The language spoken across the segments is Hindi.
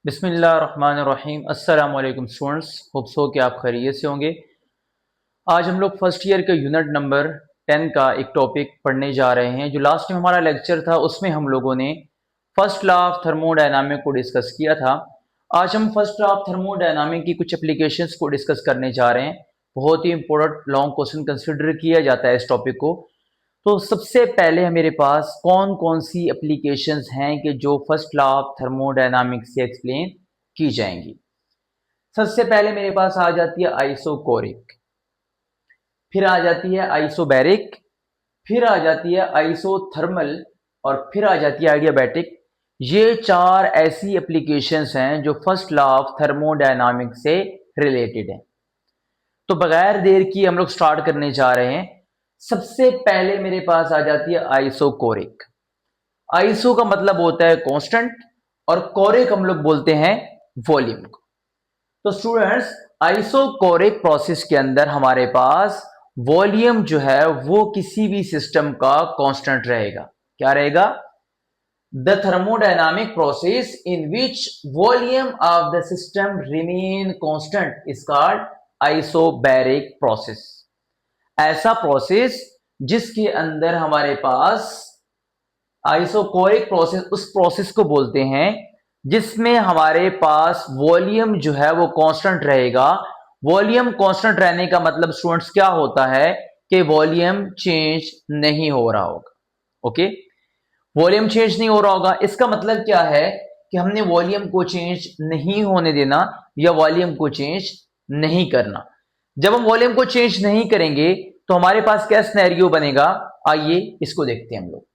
बिस्मिल्लाहिर्रहमानिर्रहीम। अस्सलाम वालेकुम स्टूडेंट्स, होप सो कि आप खैरियत से होंगे। आज हम लोग फर्स्ट ईयर के यूनिट नंबर 10 का एक टॉपिक पढ़ने जा रहे हैं। जो लास्ट में हमारा लेक्चर था उसमें हम लोगों ने फर्स्ट लॉ ऑफ थर्मोडायनामिक को डिस्कस किया था। आज हम फर्स्ट लॉ ऑफ थर्मोडायनामिक की कुछ एप्लीकेशंस को डिस्कस करने जा रहे हैं। बहुत ही इंपॉर्टेंट लॉन्ग क्वेश्चन कंसिडर किया जाता है इस टॉपिक को। तो सबसे पहले मेरे पास कौन कौन सी एप्लीकेशंस हैं कि जो फर्स्ट लॉ ऑफ थर्मोडायनामिक्स से एक्सप्लेन की जाएंगी। सबसे पहले मेरे पास आ जाती है आइसोकोरिक, फिर आ जाती है आइसोबैरिक, फिर आ जाती है आइसोथर्मल और फिर आ जाती है आइडियाबैटिक। ये चार ऐसी एप्लीकेशंस हैं जो फर्स्ट लॉ ऑफ थर्मोडायनामिक्स से रिलेटेड है। तो बगैर देर की हम लोग स्टार्ट करने जा रहे हैं। सबसे पहले मेरे पास आ जाती है आइसोकोरिक। आइसो का मतलब होता है कांस्टेंट और कोरिक हम लोग बोलते हैं वॉल्यूम को। तो स्टूडेंट्स, आइसोकोरिक प्रोसेस के अंदर हमारे पास वॉल्यूम जो है वो किसी भी सिस्टम का कांस्टेंट रहेगा। क्या रहेगा? The thermodynamic process in which volume of the system remain constant is called isobaric process. ऐसा प्रोसेस जिसके अंदर हमारे पास आइसोकोरिक प्रोसेस, उस प्रोसेस को बोलते हैं जिसमें हमारे पास वॉल्यूम जो है वो कांस्टेंट रहेगा। वॉल्यूम कांस्टेंट रहने का मतलब स्टूडेंट्स क्या होता है कि वॉल्यूम चेंज नहीं हो रहा होगा। ओके, वॉल्यूम चेंज नहीं हो रहा होगा, इसका मतलब क्या है कि हमने वॉल्यूम को चेंज नहीं होने देना या वॉल्यूम को चेंज नहीं करना। जब हम वॉल्यूम को चेंज नहीं करेंगे तो हमारे पास क्या सिनेरियो बनेगा, आइए इसको देखते हैं हम लोग।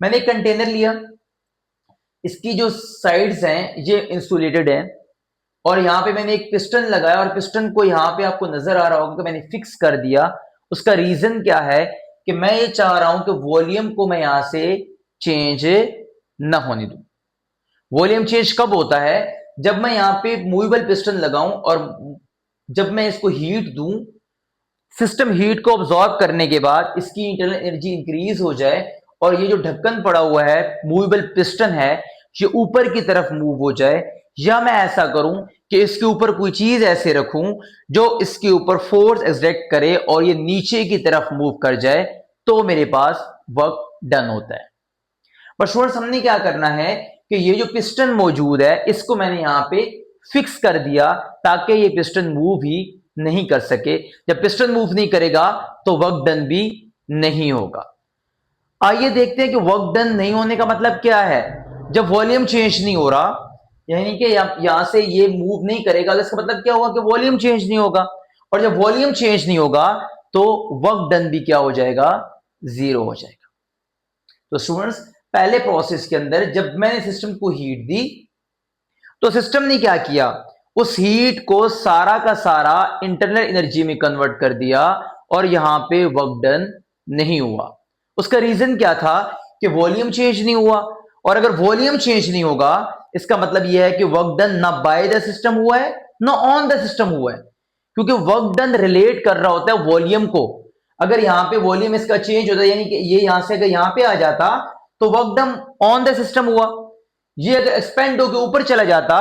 मैंने एक कंटेनर लिया, इसकी जो साइड्स हैं ये इंसुलेटेड हैं और यहां पे मैंने एक पिस्टन लगाया और पिस्टन को यहां पे आपको नजर आ रहा होगा कि मैंने फिक्स कर दिया। उसका रीजन क्या है कि मैं ये चाह रहा हूं कि वॉल्यूम को मैं यहां से चेंज न होने दूं। वॉल्यूम चेंज कब होता है? जब मैं यहां पे मूवेबल पिस्टन लगाऊं और जब मैं इसको हीट दूं, सिस्टम हीट को ऑब्जॉर्ब करने के बाद इसकी इंटरनल एनर्जी इंक्रीज हो जाए और ये जो ढक्कन पड़ा हुआ है, मूवेबल पिस्टन है, ये ऊपर की तरफ मूव हो जाए। या मैं ऐसा करूं कि इसके ऊपर कोई चीज ऐसे रखूं जो इसके ऊपर फोर्स एक्सर्ट करे और ये नीचे की तरफ मूव कर जाए, तो मेरे पास वर्क डन होता है। बट स्टूडेंट्स, हमने क्या करना है कि ये जो पिस्टन मौजूद है इसको मैंने यहां पे फिक्स कर दिया ताकि ये पिस्टन मूव ही नहीं कर सके। जब पिस्टन मूव नहीं करेगा तो वर्क डन भी नहीं होगा। आइए देखते हैं कि वर्क डन नहीं होने का मतलब क्या है। जब वॉल्यूम चेंज नहीं हो रहा, यानी कि यहां से ये मूव नहीं करेगा, तो इसका मतलब क्या होगा कि वॉल्यूम चेंज नहीं होगा। और जब वॉल्यूम चेंज नहीं होगा तो वर्क डन भी क्या हो जाएगा? जीरो हो जाएगा। तो स्टूडेंट्स, पहले प्रोसेस के अंदर जब मैंने सिस्टम को हीट दी तो सिस्टम ने क्या किया, उस हीट को सारा का सारा इंटरनल एनर्जी में कन्वर्ट कर दिया और यहां पे वर्क डन नहीं हुआ। उसका रीजन क्या था कि वॉल्यूम चेंज नहीं हुआ। और अगर वॉल्यूम चेंज नहीं होगा, इसका मतलब यह है कि वर्क डन ना बाय द सिस्टम हुआ है ना ऑन द सिस्टम हुआ है, क्योंकि वर्क डन रिलेट कर रहा होता है वॉल्यूम को। अगर यहां पे वॉल्यूम इसका चेंज होता है, यानी कि ये यहां से अगर यहां पे आ जाता तो work done on the system हुआ। ये अगर एक्सपेंड होकर ऊपर चला जाता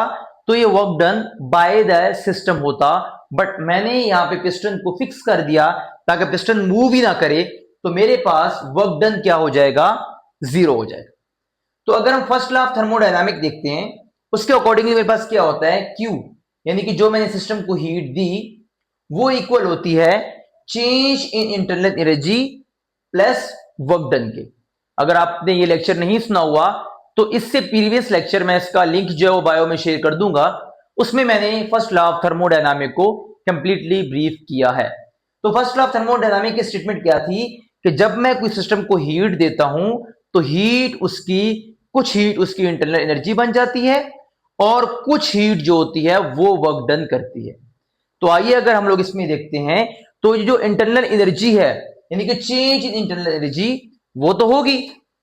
तो ये work done by the system होता। बट मैंने यहां पे पिस्टन को फिक्स कर दिया ताकि पिस्टन मूव ही ना करे, तो मेरे पास वर्क डन क्या हो जाएगा? जीरो हो जाएगा। तो अगर हम फर्स्ट लॉ ऑफ थर्मोडायनामिक देखते हैं, उसके अकॉर्डिंगली मेरे पास क्या होता है, Q, यानी कि जो मैंने सिस्टम को हीट दी वो इक्वल होती है change in internal energy plus work done के। अगर आपने ये लेक्चर नहीं सुना हुआ तो इससे प्रीवियस लेक्चर, मैं इसका लिंक जो है वो बायो में शेयर कर दूंगा, उसमें मैंने फर्स्ट लॉ ऑफ थर्मोडायनामिक को कंप्लीटली ब्रीफ किया है। तो फर्स्ट लॉ ऑफ थर्मोडायनामिक की स्टेटमेंट क्या थी कि जब मैं कोई सिस्टम को हीट देता हूं तो कुछ हीट उसकी इंटरनल एनर्जी बन जाती है और कुछ हीट जो होती है वो वर्क डन करती है। तो आइए अगर हम लोग इसमें देखते हैं, तो जो इंटरनल एनर्जी है, यानी कि चेंज इन इंटरनल एनर्जी, वो तो होगी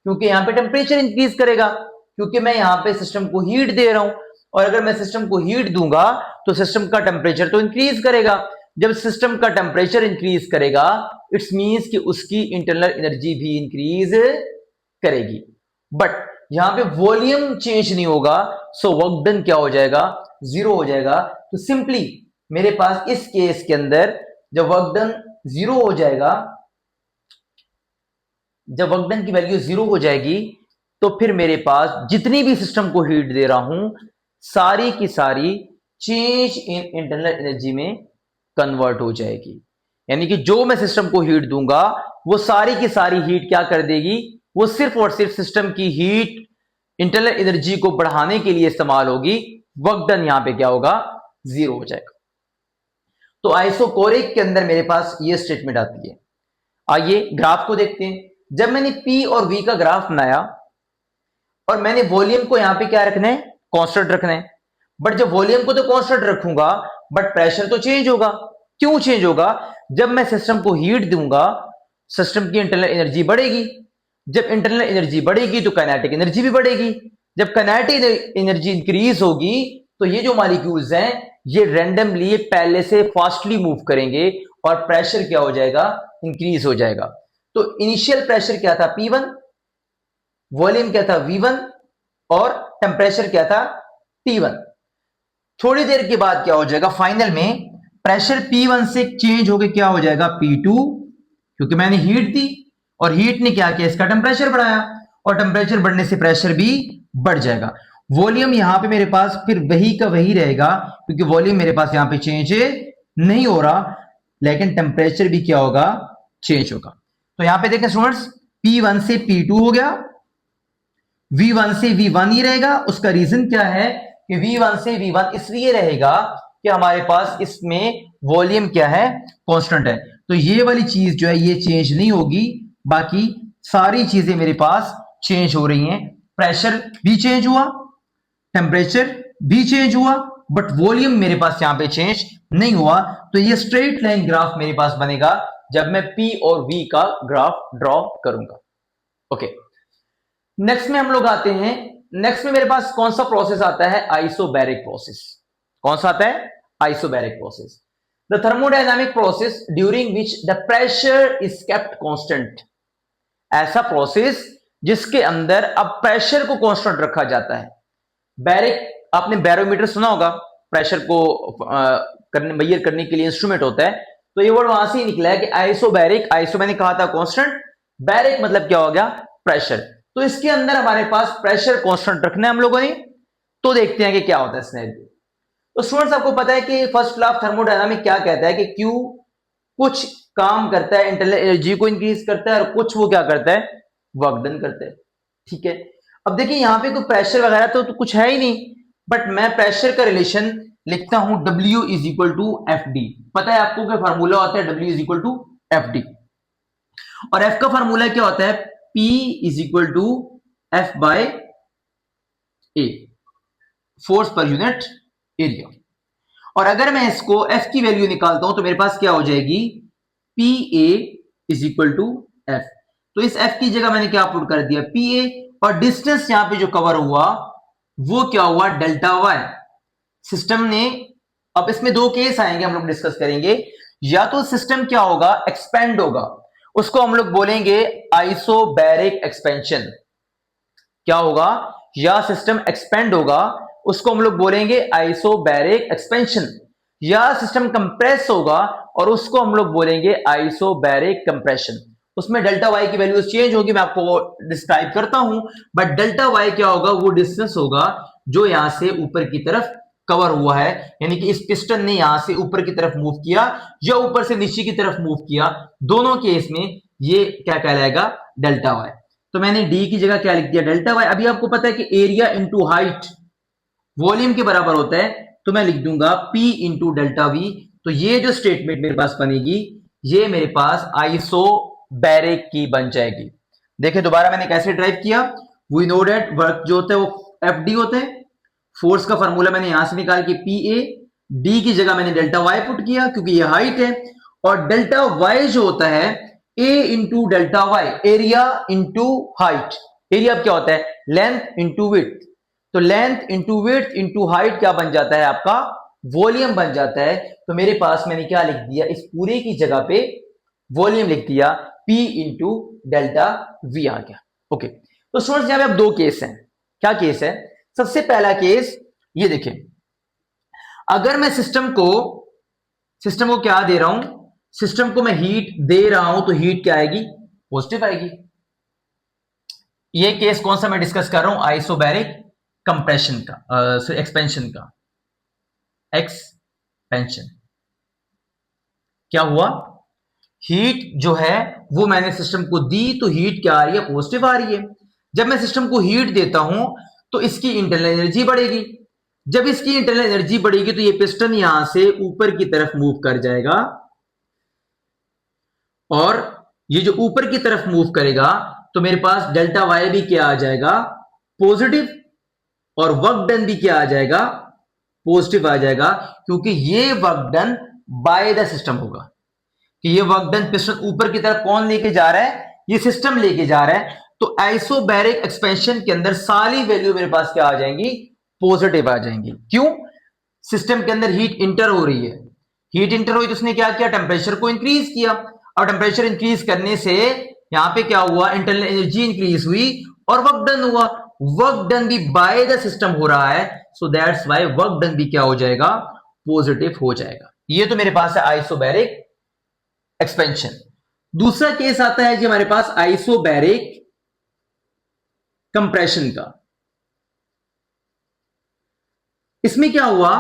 क्योंकि यहां पे टेम्परेचर इंक्रीज करेगा, क्योंकि मैं यहां पे सिस्टम को हीट दे रहा हूं। और अगर मैं सिस्टम को हीट दूंगा तो सिस्टम का टेम्परेचर तो इंक्रीज करेगा। जब सिस्टम का टेम्परेचर इंक्रीज करेगा, इट्स मींस कि उसकी इंटरनल एनर्जी भी इंक्रीज करेगी। बट यहां पे वॉल्यूम चेंज नहीं होगा, सो वर्क डन क्या हो जाएगा, जीरो हो जाएगा। तो सिंपली मेरे पास इस केस के अंदर जब वर्क डन जीरो हो जाएगा, जब वर्क डन की वैल्यू जीरो हो जाएगी, तो फिर मेरे पास जितनी भी सिस्टम को हीट दे रहा हूं सारी की सारी चेंज इन इंटरनल एनर्जी में कन्वर्ट हो जाएगी। यानी कि जो मैं सिस्टम को हीट दूंगा वो सारी की सारी हीट क्या कर देगी, वो सिर्फ और सिर्फ सिस्टम की हीट इंटरनल एनर्जी को बढ़ाने के लिए इस्तेमाल होगी। वर्क डन यहां पे क्या होगा, जीरो हो जाएगा। तो आइसोकोरिक के अंदर मेरे पास ये स्टेटमेंट आती है। आइए ग्राफ को देखते हैं। जब मैंने पी और वी का ग्राफ बनाया और मैंने वॉल्यूम को यहां पे क्या रखना है, कांस्टेंट रखना है, बट जब वॉल्यूम को तो कांस्टेंट रखूंगा बट प्रेशर तो चेंज होगा। क्यों चेंज होगा, जब मैं सिस्टम को हीट दूंगा सिस्टम की इंटरनल एनर्जी बढ़ेगी, जब इंटरनल एनर्जी बढ़ेगी तो काइनेटिक एनर्जी भी बढ़ेगी, जब काइनेटिक एनर्जी इंक्रीज होगी तो ये जो मॉलिक्यूल्स हैं ये रैंडमली पहले से फास्टली मूव करेंगे और प्रेशर क्या हो जाएगा, इंक्रीज हो जाएगा। तो इनिशियल प्रेशर क्या था P1, वॉल्यूम क्या था V1 और टेम्परेचर क्या था T1। थोड़ी देर के बाद क्या हो जाएगा, फाइनल में प्रेशर P1 से चेंज होकर क्या हो जाएगा P2, क्योंकि मैंने हीट दी और हीट ने क्या किया, इसका टेम्परेचर बढ़ाया और टेम्परेचर बढ़ने से प्रेशर भी बढ़ जाएगा। वॉल्यूम यहां पे मेरे पास फिर वही का वही रहेगा क्योंकि वॉल्यूम मेरे पास यहां पे चेंज नहीं हो रहा, लेकिन टेम्परेचर भी क्या होगा, चेंज होगा। तो यहां पे देखें स्टूडेंट्स, P1 से P2 हो गया, V1 से V1 ही रहेगा। उसका रीजन क्या है कि V1 से V1 इसलिए रहेगा कि हमारे पास इसमें वॉल्यूम क्या है, कांस्टेंट है। तो ये वाली चीज जो है ये चेंज नहीं होगी, बाकी सारी चीजें मेरे पास चेंज हो रही हैं। प्रेशर भी चेंज हुआ, टेम्परेचर भी चेंज हुआ, बट वॉल्यूम मेरे पास यहां पे चेंज नहीं हुआ। तो ये स्ट्रेट लाइन ग्राफ मेरे पास बनेगा जब मैं P और V का ग्राफ ड्रॉ करूंगा। ओके, नेक्स्ट में हम लोग आते हैं। नेक्स्ट में मेरे पास कौन सा प्रोसेस आता है, आइसोबैरिक प्रोसेस। कौन सा आता है, isobaric process. The thermodynamic process during which the pressure is kept constant. ऐसा प्रोसेस जिसके अंदर अब प्रेशर को कांस्टेंट रखा जाता है। बैरिक, आपने बैरोमीटर सुना होगा, प्रेशर को मेजर करने के लिए इंस्ट्रूमेंट होता है। तो ये वर्ड वहां से ही निकला है कि आइसोबैरिक, आइसो मैंने कहा था कांस्टेंट, बैरिक मतलब क्या हो गया, प्रेशर। तो इसके अंदर हमारे पास प्रेशर कांस्टेंट रखना है हम लोगों ने। तो देखते हैं कि क्या होता है सिनेरियो। तो स्टूडेंट्स आपको पता है कि फर्स्ट लॉ ऑफ थर्मोडायनामिक क्या कहता है कि Q कुछ काम करता है, इंटरनल एनर्जी को इंक्रीज करता है, और कुछ वो क्या करता है, वर्क डन करता है। ठीक है, अब देखिए यहां पे कोई प्रेशर वगैरह तो कुछ है ही नहीं, बट मैं प्रेशर का रिलेशन लिखता हूं W is equal to F D. पता है आपको क्या फार्मूला होता है, W is equal to F D, और F का फार्मूला क्या होता है, P is equal to F by A, force पर यूनिट एरिया। और अगर मैं इसको F की वैल्यू निकालता हूं तो मेरे पास क्या हो जाएगी, PA is equal to F। तो इस F की जगह मैंने क्या पुट कर दिया, PA, और डिस्टेंस यहां पे जो कवर हुआ वो क्या हुआ, डेल्टा वाई। सिस्टम ने, अब इसमें दो केस आएंगे हम लोग डिस्कस करेंगे। या तो सिस्टम क्या होगा, एक्सपेंड होगा, उसको हम लोग बोलेंगे आइसोबैरिक एक्सपेंशन। क्या होगा, या सिस्टम एक्सपेंड होगा, उसको हम लोग बोलेंगे आइसोबैरिक एक्सपेंशन। या सिस्टम कंप्रेस होगा और उसको हम लोग बोलेंगे आइसोबैरिक कंप्रेशन। उसमें डेल्टा वाई की वैल्यूज चेंज होगी, मैं आपको वो डिस्क्राइब करता हूं, बट डेल्टा वाई क्या होगा, वो डिस्टेंस होगा जो यहां से ऊपर की तरफ कवर हुआ है। यानी कि इस पिस्टन ने यहां से ऊपर की तरफ मूव किया या ऊपर से नीचे की तरफ मूव किया, दोनों केस में ये क्या कहलाएगा, डेल्टा वाई। तो मैंने डी की जगह क्या लिख दिया, डेल्टा वाई। अभी आपको पता है कि एरिया इंटू हाइट वॉल्यूम के बराबर होता है, तो मैं लिख दूंगा P इंटू डेल्टा वी। तो ये जो स्टेटमेंट मेरे पास बनेगी ये मेरे पास आइसोबैरिक की बन जाएगी। देखिए दोबारा मैंने कैसे ड्राइव किया, वी नो दैट वर्क जो होता है वो एफ डी होता है। फोर्स का फॉर्मूला मैंने यहां से निकाल के PA, डी की जगह मैंने डेल्टा वाई पुट किया क्योंकि ये हाइट है, और डेल्टा वाई जो होता है A into delta Y, area into height. Area क्या होता है, लेंथ इंटू विड्थ। तो length into width into height क्या बन जाता है, आपका वॉल्यूम बन जाता है। तो मेरे पास मैंने क्या लिख दिया, इस पूरे की जगह पे वॉल्यूम लिख दिया, P इंटू डेल्टा वी आ गया। ओके, तो स्टूडेंट्स यहां पे अब दो केस हैं। क्या केस है? सबसे पहला केस ये देखें, अगर मैं सिस्टम को क्या दे रहा हूं, सिस्टम को मैं हीट दे रहा हूं, तो हीट क्या आएगी? पॉजिटिव आएगी। ये केस कौन सा मैं डिस्कस कर रहा हूं? आइसोबैरिक कंप्रेशन का, एक्सपेंशन का। एक्सपेंशन क्या हुआ? हीट जो है वो मैंने सिस्टम को दी, तो हीट क्या आ रही है? पॉजिटिव आ रही है। जब मैं सिस्टम को हीट देता हूं तो इसकी इंटरनल एनर्जी बढ़ेगी। जब इसकी इंटरनल एनर्जी बढ़ेगी तो ये पिस्टन यहां से ऊपर की तरफ मूव कर जाएगा, और ये जो ऊपर की तरफ मूव करेगा तो मेरे पास डेल्टा वाई भी क्या आ जाएगा? पॉजिटिव। और वर्क डन भी क्या आ जाएगा? पॉजिटिव आ जाएगा, क्योंकि ये work done by the system होगा। कि ये वर्क डन पिस्टन ऊपर की तरफ कौन लेके जा रहा है? ये सिस्टम लेके जा रहा है। तो आइसोबैरिक एक्सपेंशन के अंदर सारी वैल्यू मेरे पास क्या आ जाएंगी? पॉजिटिव आ जाएंगी। क्यों? सिस्टम के अंदर हीट इंटर हो रही है। हीट इंटर हुई तो उसने क्या किया? टेंपरेचर को इंक्रीज किया, और टेंपरेचर इंक्रीज करने से यहां पे क्या हुआ? इंटरनल एनर्जी इंक्रीज हुई और वर्क डन हुआ। वर्क डन भी बाय द सिस्टम हो रहा है, so that's why work done भी क्या हो जाएगा? पॉजिटिव हो जाएगा। ये तो मेरे पास है आइसोबैरिक एक्सपेंशन। दूसरा केस आता है जी हमारे पास आइसोबैरिक कंप्रेशन का। इसमें क्या हुआ?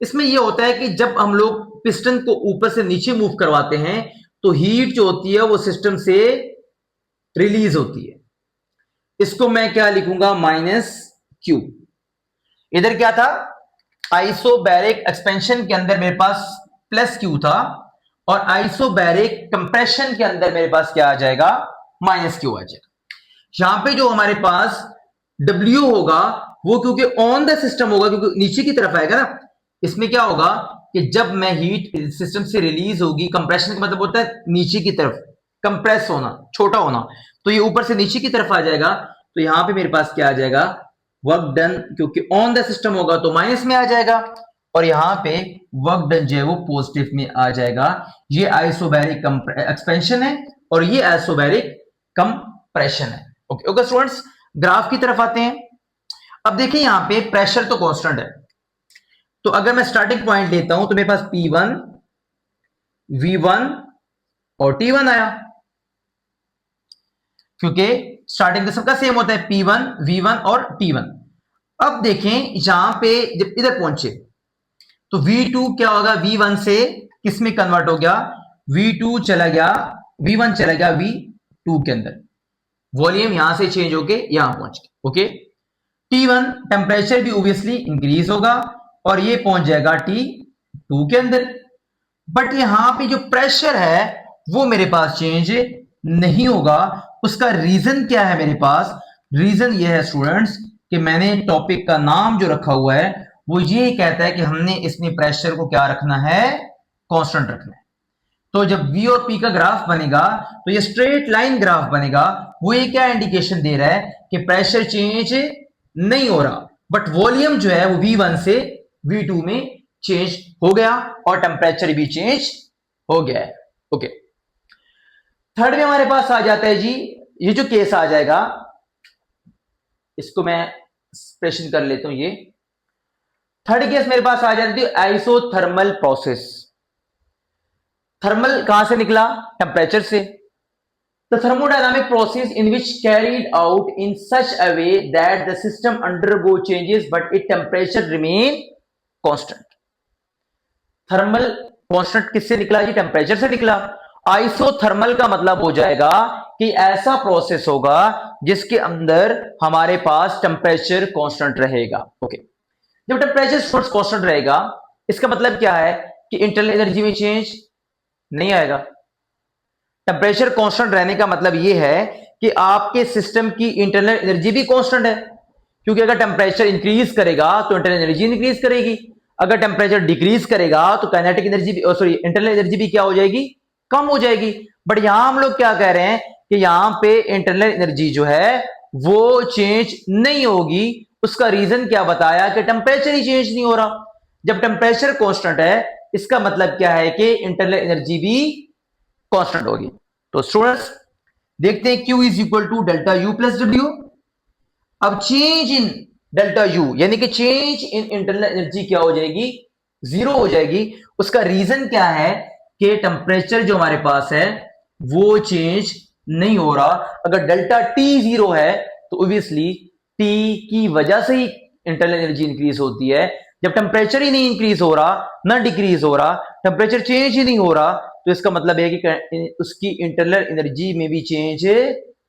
इसमें यह होता है कि जब हम लोग पिस्टन को ऊपर से नीचे मूव करवाते हैं तो हीट जो होती है वो सिस्टम से रिलीज होती है। इसको मैं क्या लिखूंगा? Minus Q. इधर क्या था? आइसोबैरिक एक्सपेंशन के अंदर मेरे पास प्लस क्यू था, और आइसोबैरिक कंप्रेशन के अंदर मेरे पास क्या आ जाएगा? माइनस क्यू आ जाएगा। यहां पे जो हमारे पास W होगा वो क्योंकि ऑन द सिस्टम होगा, क्योंकि नीचे की तरफ आएगा ना। इसमें क्या होगा कि जब मैं हीट सिस्टम से रिलीज होगी, कंप्रेशन का मतलब होता है नीचे की तरफ कंप्रेस होना, छोटा होना, तो ये ऊपर से नीचे की तरफ आ जाएगा। तो यहां पे मेरे पास क्या आ जाएगा? वर्क डन, क्योंकि ऑन द सिस्टम होगा तो माइनस में आ जाएगा, और यहां पे वर्क डन जो है वो पॉजिटिव में आ जाएगा। ये आइसोबैरिक एक्सपेंशन है और ये आइसोबैरिक कंप्रेशन है। ओके ओके स्टूडेंट्स, ग्राफ की तरफ आते हैं। अब देखिए यहां पे प्रेशर तो कांस्टेंट है, तो अगर मैं स्टार्टिंग पॉइंट लेता हूं तो मेरे पास P1, V1 और T1 आया, क्योंकि स्टार्टिंग तो सबका सेम होता है, P1, V1 और T1। अब देखें यहां पे जब इधर पहुंचे तो V2 क्या होगा? V1 से किस में कन्वर्ट हो गया? V2 चला गया, V1 चला गया V2 के अंदर। वॉल्यूम यहां से चेंज होके यहां पहुंच गया। ओके, T1 टेम्परेचर भी ऑब्वियसली इंक्रीज होगा और ये पहुंच जाएगा T2 के अंदर। बट यहां पे जो प्रेशर है वो मेरे पास चेंज नहीं होगा। उसका रीजन क्या है मेरे पास? रीजन ये है स्टूडेंट्स कि मैंने टॉपिक का नाम जो रखा हुआ है वो ये कहता है कि हमने इसमें प्रेशर को क्या रखना है? कांस्टेंट रखना है। तो जब V और P का ग्राफ बनेगा तो ये स्ट्रेट लाइन ग्राफ बनेगा। वो ये क्या इंडिकेशन दे रहा है कि प्रेशर चेंज नहीं हो रहा, बट वॉल्यूम जो है वो V1 से V2 में चेंज हो गया और टेम्परेचर भी चेंज हो गया है। ओके, थर्ड में हमारे पास आ जाता है जी, ये जो केस आ जाएगा इसको मैं एक्सप्रेशन कर लेता हूं। ये थर्ड केस मेरे पास आ जाती है आइसोथर्मल प्रोसेस। थर्मल कहां से निकला? टेम्परेचर से। The thermodynamic process in which carried out in such a way that the system undergo changes but its temperature remain constant. Thermal constant किससे निकला जी? टेम्परेचर से निकला। आइसोथर्मल का मतलब हो जाएगा कि ऐसा प्रोसेस होगा जिसके अंदर हमारे पास टेम्परेचर कांस्टेंट रहेगा। ओके, जब टेम्परेचर कांस्टेंट रहेगा इसका मतलब क्या है कि इंटरनल एनर्जी में चेंज नहीं आएगा। टेम्परेचर कांस्टेंट रहने का मतलब यह है कि आपके सिस्टम की इंटरनल एनर्जी भी कांस्टेंट है, क्योंकि अगर टेम्परेचर इंक्रीज करेगा तो इंटरनल एनर्जी इंक्रीज करेगी, अगर टेम्परेचर डिक्रीज करेगा तो काइनेटिक एनर्जी भी, सॉरी, इंटरनल एनर्जी भी क्या हो जाएगी? कम हो जाएगी। बट यहां हम लोग क्या कह रहे हैं कि यहां पे इंटरनल एनर्जी जो है वो चेंज नहीं होगी। उसका रीजन क्या बताया? कि टेम्परेचर ही चेंज नहीं हो रहा। जब टेम्परेचर कांस्टेंट है इसका मतलब क्या है कि इंटरनल एनर्जी भी कांस्टेंट होगी। तो स्टूडेंट्स देखते हैं Q is equal to delta U plus W। अब चेंज इन डेल्टा यू यानी कि चेंज इन इंटरनल एनर्जी क्या हो जाएगी, जीरो हो जाएगी। उसका रीजन क्या है कि टेम्परेचर जो हमारे पास है वो चेंज नहीं हो रहा। अगर डेल्टा टी जीरो है तो ऑब्वियसली टी की वजह से ही इंटरनल एनर्जी इंक्रीज होती है। जब टेम्परेचर ही नहीं इंक्रीज हो रहा, ना डिक्रीज हो रहा, टेम्परेचर चेंज ही नहीं हो रहा, तो इसका मतलब है कि उसकी इंटरनल एनर्जी में भी चेंज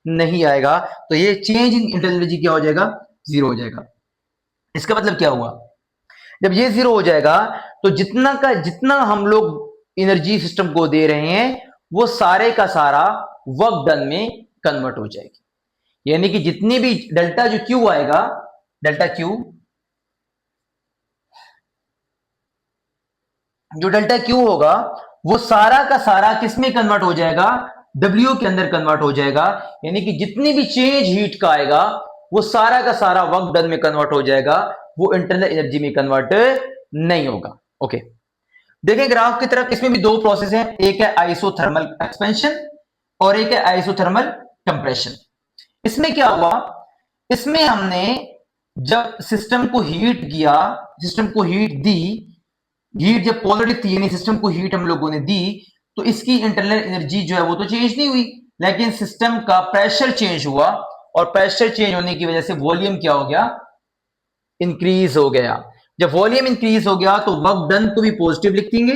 नहीं आएगा। तो ये चेंज इन इंटरनल एनर्जी क्या हो जाएगा, जीरो हो जाएगा। इसका मतलब क्या हुआ, जब ये जीरो हो जाएगा तो जितना हम लोग एनर्जी सिस्टम को दे रहे हैं वो सारे का सारा वर्क डन में कन्वर्ट हो जाएगी। यानी कि जितनी भी डेल्टा जो क्यू आएगा, डेल्टा क्यू, जो डेल्टा क्यू होगा वो सारा का सारा किस में कन्वर्ट हो जाएगा, डब्ल्यू के अंदर कन्वर्ट हो जाएगा। यानी कि जितनी भी चेंज हीट का आएगा वो सारा का सारा वर्क डन में कन्वर्ट हो जाएगा, वो इंटरनल एनर्जी में कन्वर्ट नहीं होगा। ओके, देखें ग्राफ की तरफ, इसमें भी दो प्रोसेस है, एक है आइसोथर्मल एक्सपेंशन और एक है आइसोथर्मल कंप्रेशन। इसमें क्या हुआ, इसमें हमने जब सिस्टम को हीट किया, सिस्टम को हीट दी, हीट जब पॉजिटिव थी यानी सिस्टम को हीट हम लोगों ने दी, तो इसकी इंटरनल एनर्जी जो है वो तो चेंज नहीं हुई, लेकिन सिस्टम का प्रेशर चेंज हुआ और प्रेशर चेंज होने की वजह से वॉल्यूम क्या हो गया, इंक्रीज हो गया। जब वॉल्यूम इंक्रीज हो गया तो वर्क डन को भी पॉजिटिव लिख देंगे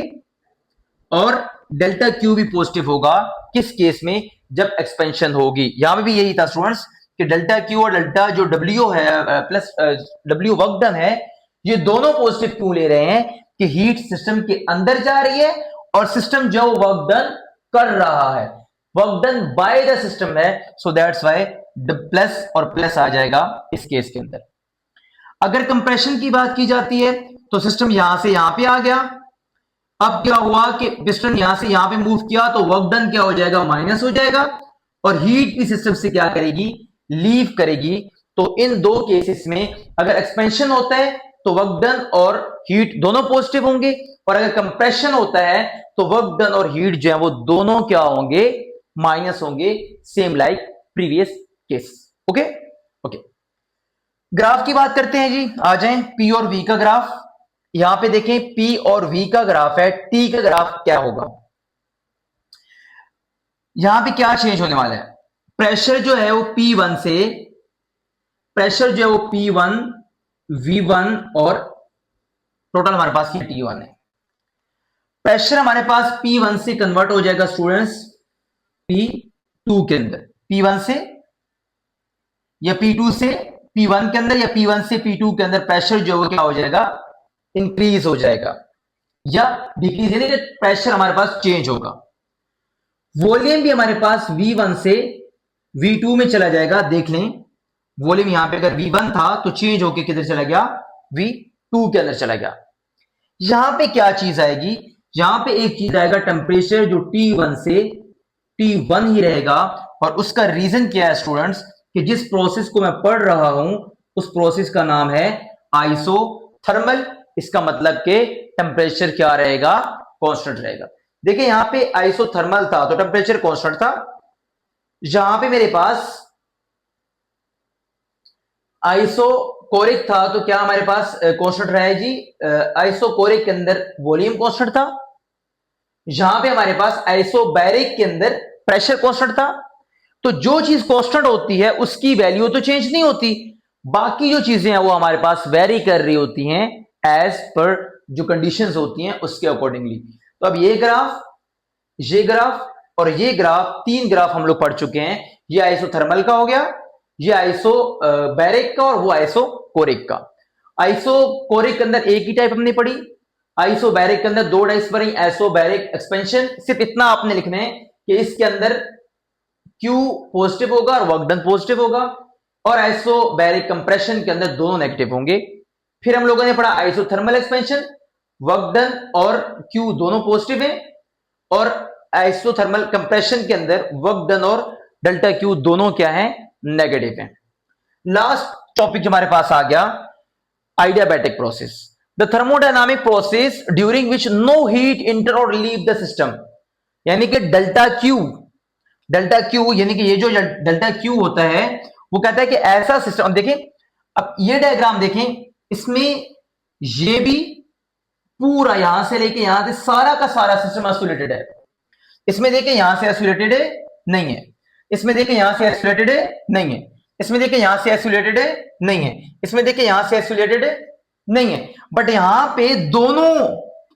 और डेल्टा क्यू भी पॉजिटिव होगा। किस केस में, जब एक्सपेंशन होगी। यहां पे भी यही था स्टूडेंट्स कि डेल्टा क्यू और डेल्टा जो डब्ल्यू है प्लस डब्ल्यू वर्क डन है, ये दोनों पॉजिटिव क्यों ले रहे हैं कि हीट सिस्टम के अंदर जा रही है और सिस्टम जो वर्क डन कर रहा है, work done by the system है, सो दैट्स व्हाई प्लस और प्लस आ जाएगा इस केस के अंदर। अगर कंप्रेशन की बात की जाती है तो सिस्टम यहां से यहां पे आ गया, अब क्या हुआ कि पिस्टन यहां से यहां पे मूव किया तो वर्क डन क्या हो जाएगा, माइनस हो जाएगा और हीट भी सिस्टम से क्या करेगी, लीव करेगी। तो इन दो केसेस में अगर एक्सपेंशन होता है तो वर्क डन और हीट दोनों पॉजिटिव होंगे, और अगर कंप्रेशन होता है तो वर्क डन और हीट जो है वो दोनों क्या होंगे, माइनस होंगे, same like previous case. Okay okay, graph की बात करते हैं जी, आ जाएं पी और वी का ग्राफ। यहां पे देखें पी और वी का ग्राफ है, टी का ग्राफ क्या होगा। यहां पे क्या चेंज होने वाला है, प्रेशर जो है वो P1 से, प्रेशर जो है वो P1 V1 और टोटल हमारे पास T1 है। प्रेशर हमारे पास P1 से कन्वर्ट हो जाएगा स्टूडेंट्स P2 के अंदर, P1 से या P2 से P1 के अंदर या P1 से P2 के अंदर प्रेशर जो है क्या हो जाएगा, इंक्रीज हो जाएगा या डिक्रीज, यानी कि प्रेशर हमारे पास चेंज होगा। वॉल्यूम भी हमारे पास V1 से V2 में चला जाएगा। देख लें वॉल्यूम यहां पे अगर V1 था तो चेंज होके किधर चला गया, V2 के अंदर चला गया। यहां पे क्या चीज आएगी, यहां पे एक चीज आएगा, टेम्परेचर जो T1 से T1 ही रहेगा। और उसका रीजन क्या है स्टूडेंट्स, कि जिस प्रोसेस को मैं पढ़ रहा हूं उस प्रोसेस का नाम है आइसोथर्मल। इसका मतलब कि टेम्परेचर क्या रहेगा, कांस्टेंट रहेगा। देखिए यहां पे आइसोथर्मल था तो टेम्परेचर कांस्टेंट था, यहां पे मेरे पास आइसोकोरिक था तो क्या हमारे पास कांस्टेंट रहा है जी, आइसोकोरिक के अंदर वॉल्यूम कांस्टेंट था, यहां पे हमारे पास आइसोबैरिक के अंदर प्रेशर कांस्टेंट था। तो जो चीज कांस्टेंट होती है उसकी वैल्यू तो चेंज नहीं होती, बाकी जो चीजें हैं वो हमारे पास वेरी कर रही होती हैं एज पर जो कंडीशंस होती हैं उसके अकॉर्डिंगली। तो अब ये ग्राफ और ये ग्राफ, तीन ग्राफ हम लोग पढ़ चुके हैं। ये आइसोथर्मल का हो गया, ये आइसोबैरिक का और वो आइसोकोरिक का। आइसोकोरिक के अंदर एक ही टाइप हमने पढ़ी, आइसोबैरिक के अंदर दो टाइप्स पढ़ी, आइसोबैरिक एक्सपेंशन। सिर्फ इतना आपने लिखना है कि इसके अंदर Q पॉजिटिव होगा और वर्क डन पॉजिटिव होगा, और आइसोबैरिक कंप्रेशन के अंदर दोनों नेगेटिव होंगे। फिर हम लोगों ने पढ़ा आइसोथर्मल एक्सपेंशन, वर्क डन और Q दोनों पॉजिटिव हैं, और आइसोथर्मल कंप्रेशन के अंदर वर्क डन और डेल्टा Q दोनों क्या है, नेगेटिव हैं। लास्ट टॉपिक जो हमारे पास आ गया, adiabatic process, the thermodynamic process during which no heat enter or leave the system. यानी कि डेल्टा क्यू यानी कि ये जो डेल्टा क्यू होता है वो कहता है कि ऐसा सिस्टम, देखिए अब ये डायग्राम देखें, इसमें ये भी पूरा यहां से लेके यहां से सारा का सारा सिस्टम आइसोलेटेड है। इसमें देखें यहां से आइसोलेटेड है, नहीं है। इसमें देखें यहां से आइसोलेटेड है, नहीं है। इसमें देखें यहां से आइसोलेटेड है, नहीं है। इसमें देखें यहां से आइसोलेटेड है, नहीं है। बट यहां पे दोनों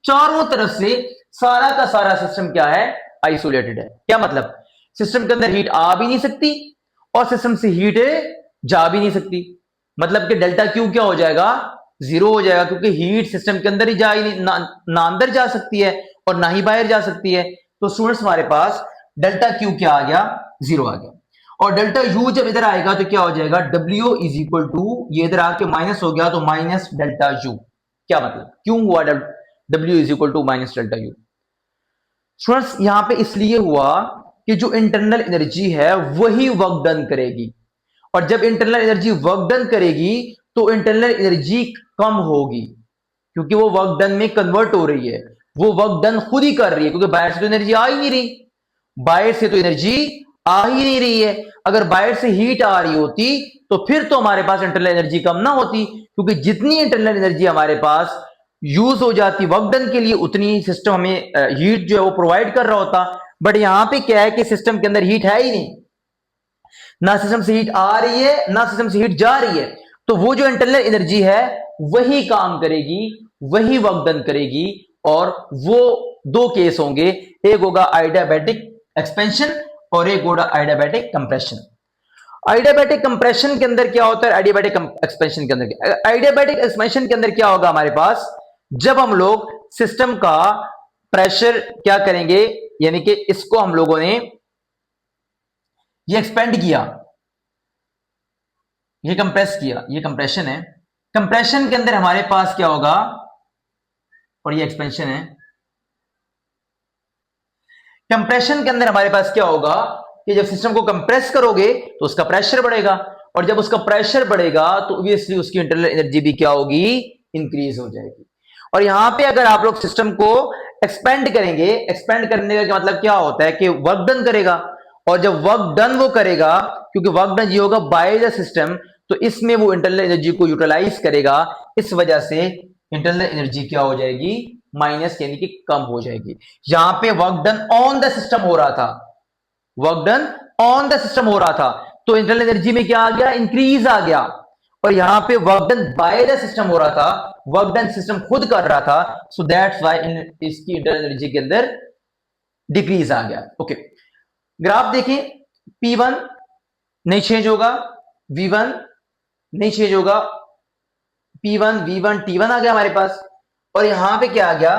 चारों तरफ से सारा का सारा सिस्टम क्या है, आइसोलेटेड है। क्या मतलब, सिस्टम के अंदर हीट आ भी नहीं सकती और सिस्टम से हीट जा भी नहीं सकती। मतलब कि डेल्टा क्यू क्या हो जाएगा, जीरो हो जाएगा, क्योंकि हीट सिस्टम के अंदर ही जा ही नहीं, ना अंदर जा सकती है और ना ही बाहर जा सकती है। तो स्टूडेंट्स हमारे पास डेल्टा क्यू क्या आ गया, जीरो आ गया। और डेल्टा यू जब इधर आएगा तो क्या हो जाएगा, डब्ल्यू इज इक्वल टू, ये इधर आके माइनस हो गया तो माइनस डेल्टा यू। क्या मतलब, क्यों हुआ W is equal to minus delta U? Students यहां पे इसलिए हुआ कि जो इंटरनल एनर्जी है वही वर्क डन करेगी, और जब इंटरनल एनर्जी वर्क डन करेगी तो इंटरनल एनर्जी कम होगी, क्योंकि वो वर्क डन में कन्वर्ट हो रही है। वो वर्क डन खुद ही कर रही है, क्योंकि बाहर से तो एनर्जी आ ही नहीं रही, बाहर से तो एनर्जी आ ही नहीं रही है। अगर बाहर से हीट आ रही होती तो फिर तो हमारे पास इंटरनल एनर्जी कम ना होती, क्योंकि जितनी इंटरनल एनर्जी हमारे पास यूज हो जाती वर्क डन के लिए, उतनी सिस्टम हमें हीट जो है वो प्रोवाइड कर रहा होता। बट यहां पे क्या है कि सिस्टम के अंदर हीट है ही नहीं, ना सिस्टम से हीट आ रही है ना सिस्टम से हीट जा रही है। तो वो जो इंटरनल एनर्जी है वही काम करेगी, वही वर्क डन करेगी। और वो दो केस होंगे, एक होगा आइडियाबैटिक एक्सपेंशन और एक होगा आइडियाबैटिक कंप्रेशन। आइडियाबैटिक कंप्रेशन के अंदर क्या होता है, आइडियाबैटिक एक्सपेंशन के अंदर, आइडियाबैटिक एक्सपेंशन के अंदर क्या होगा हमारे पास, जब हम लोग सिस्टम का प्रेशर क्या करेंगे, यानी कि इसको हम लोगों ने ये एक्सपेंड किया, ये कंप्रेस किया, ये कंप्रेशन है। कंप्रेशन के अंदर हमारे पास क्या होगा, और ये एक्सपेंशन है। कंप्रेशन के अंदर हमारे पास क्या होगा कि जब सिस्टम को कंप्रेस करोगे तो उसका प्रेशर बढ़ेगा, और जब उसका प्रेशर बढ़ेगा तो ऑब्वियसली उसकी इंटरनल एनर्जी भी क्या होगी, इंक्रीज हो जाएगी। और यहां पे अगर आप लोग सिस्टम को एक्सपेंड करेंगे, एक्सपेंड करने का मतलब क्या होता है कि वर्क डन करेगा, और जब वर्क डन वो करेगा, क्योंकि वर्क डन ये होगा बाय द सिस्टम, तो इसमें वो इंटरनल एनर्जी को यूटिलाइज करेगा। इस वजह से इंटरनल एनर्जी क्या हो जाएगी, माइनस, यानी कि कम हो जाएगी। यहां पे work done on the system हो रहा था, work done on the system हो रहा था, तो इंटरनल एनर्जी में क्या आ गया, इंक्रीज आ गया। और यहां पे work done by the system हो रहा था, वर्क डन सिस्टम खुद कर रहा था, सो दैट्स व्हाई इसकी इंटरनल एनर्जी के अंदर डिक्रीज आ गया। ओके, ग्राफ देखें, P1 नहीं चेंज होगा, V1 नहीं चेंज होगा, P1 V1 T1 आ गया हमारे पास, और यहां पे क्या आ गया,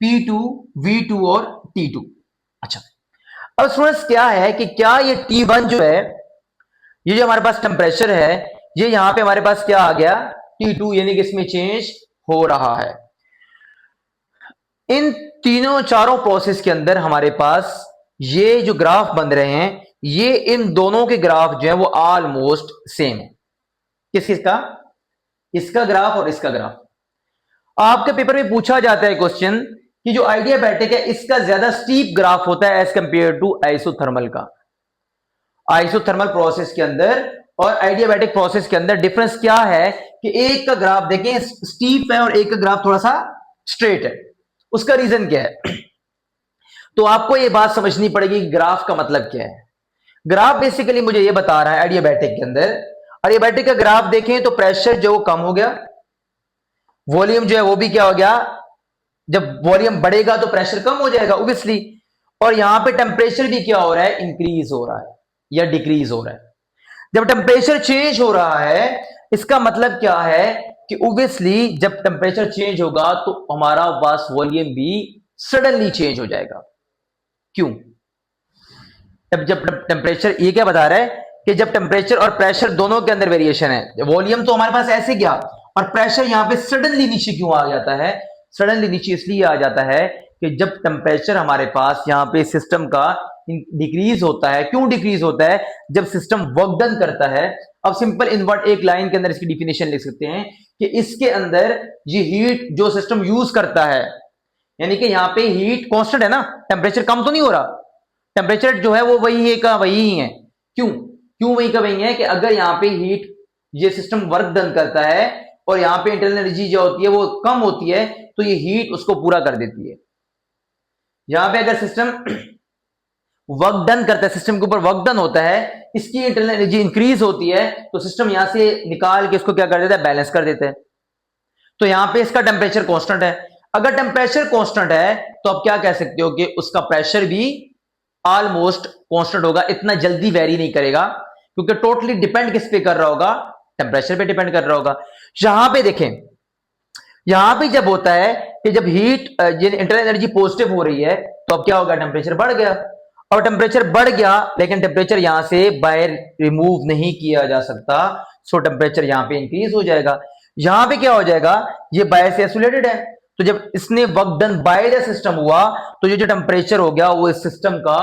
P2 V2 और T2। अच्छा, अब स्टूडेंट्स क्या है कि क्या ये T1 जो है, ये जो हमारे पास टेम्परेचर है, ये यहां पे हमारे पास क्या आ गया, T2, यानी कि इसमें चेंज हो रहा है। इन तीनों चारों प्रोसेस के अंदर हमारे पास ये जो ग्राफ बन रहे हैं, ये इन दोनों के ग्राफ जो है वो ऑलमोस्ट सेम है। किसका, इसका ग्राफ और इसका ग्राफ। आपके पेपर में पूछा जाता है क्वेश्चन कि जो आइडियाबैटिक है इसका ज्यादा स्टीप ग्राफ होता है एज कंपेयर टू आइसोथर्मल का। आइसोथर्मल प्रोसेस के अंदर और आइडियाबैटिक प्रोसेस के अंदर डिफरेंस क्या है कि एक का ग्राफ देखें स्टीप है और एक का ग्राफ थोड़ा सा स्ट्रेट है। उसका रीजन क्या है, तो आपको यह बात समझनी पड़ेगी ग्राफ का मतलब क्या है। ग्राफ बेसिकली मुझे यह बता रहा है आइडियाबैटिक के अंदर, आइडियाबैटिक का ग्राफ देखें तो प्रेशर जो कम हो गया, वॉल्यूम जो है वो भी क्या हो गया, जब वॉल्यूम बढ़ेगा तो प्रेशर कम हो जाएगा ऑब्वियसली, और यहां पे टेम्परेचर भी क्या हो रहा है, इंक्रीज हो रहा है या डिक्रीज हो रहा है। जब टेम्परेचर चेंज हो रहा है इसका मतलब क्या है कि ऑब्वियसली जब टेम्परेचर चेंज होगा तो हमारा पास वॉल्यूम भी सडनली चेंज हो जाएगा। क्यों, जब टेम्परेचर, ये क्या बता रहा है कि जब टेम्परेचर और प्रेशर दोनों के अंदर वेरिएशन है, वॉल्यूम तो हमारे पास ऐसे गया और प्रेशर यहां पे सडनली नीचे क्यों आ जाता है, सडनली नीचे इसलिए आ जाता है कि जब टेम्परेचर हमारे पास यहां पे सिस्टम का डिक्रीज होता है। क्यों डिक्रीज होता है, जब सिस्टम वर्क डन करता है। अब सिंपल इनवर्ट एक लाइन के अंदर इसकी डिफिनेशन लिख सकते हैं कि इसके अंदर ये हीट जो सिस्टम यूज करता है, यानी कि यहां पे हीट कांस्टेंट है ना, टेम्परेचर कम तो नहीं हो रहा, टेम्परेचर जो है वो वही है का वही है। क्यों, क्यों वही का वही है कि अगर यहां पे हीट ये सिस्टम वर्क डन करता है और यहाँ पे इंटरनल एनर्जी जो होती है वो कम होती है, तो ये हीट उसको पूरा कर देती है। यहां पे अगर सिस्टम वर्क डन करता है, सिस्टम के ऊपर वर्क डन होता है, इसकी इंटरनल एनर्जी इंक्रीज होती है, तो सिस्टम यहां से निकाल के इसको क्या कर देता है, बैलेंस कर देता है। तो यहां पे इसका टेम्परेचर कांस्टेंट है। अगर टेम्परेचर कांस्टेंट है तो आप क्या कह सकते हो कि उसका प्रेशर भी ऑलमोस्ट कांस्टेंट होगा, इतना जल्दी वेरी नहीं करेगा, क्योंकि टोटली डिपेंड किस पे कर रहा होगा, टेम्परेचर पे डिपेंड कर रहा होगा। यहां पे देखें, यहां पे जब होता है कि जब हीट इंटरनल एनर्जी पॉजिटिव हो रही है, तो अब क्या होगा, टेम्परेचर बढ़ गया। और टेम्परेचर बढ़ गया, लेकिन टेम्परेचर यहां से बाहर रिमूव नहीं किया जा सकता, सो टेम्परेचर यहां पे इंक्रीज हो जाएगा। यहां पे क्या हो जाएगा, ये बाय से आइसोलेटेड है, तो जब इसने work done by the system हुआ, तो ये जो टेम्परेचर हो गया वो इस सिस्टम का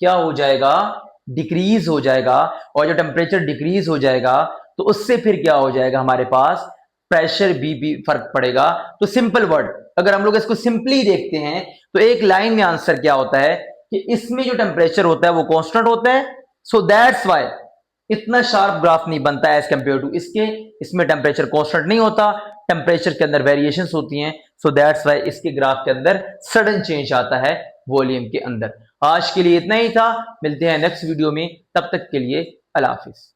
क्या हो जाएगा, डिक्रीज हो जाएगा। और जो टेम्परेचर डिक्रीज हो जाएगा, तो उससे फिर क्या हो जाएगा, हमारे पास प्रेशर भी फर्क पड़ेगा। तो सिंपल वर्ड, अगर हम लोग इसको सिंपली देखते हैं, तो एक लाइन में आंसर क्या होता है कि इसमें जो टेम्परेचर होता है वो कांस्टेंट होता है, सो दैट्स व्हाई इतना शार्प ग्राफ नहीं बनता है एज कंपेयर टू इसके। इसमें टेम्परेचर कांस्टेंट नहीं होता, टेम्परेचर के अंदर वेरिएशंस होती हैं, सो दैट्स व्हाई इसके ग्राफ के अंदर सडन चेंज आता है वॉल्यूम के अंदर। आज के लिए इतना ही था, मिलते हैं नेक्स्ट वीडियो में, तब तक के लिए अल्लाह हाफिज।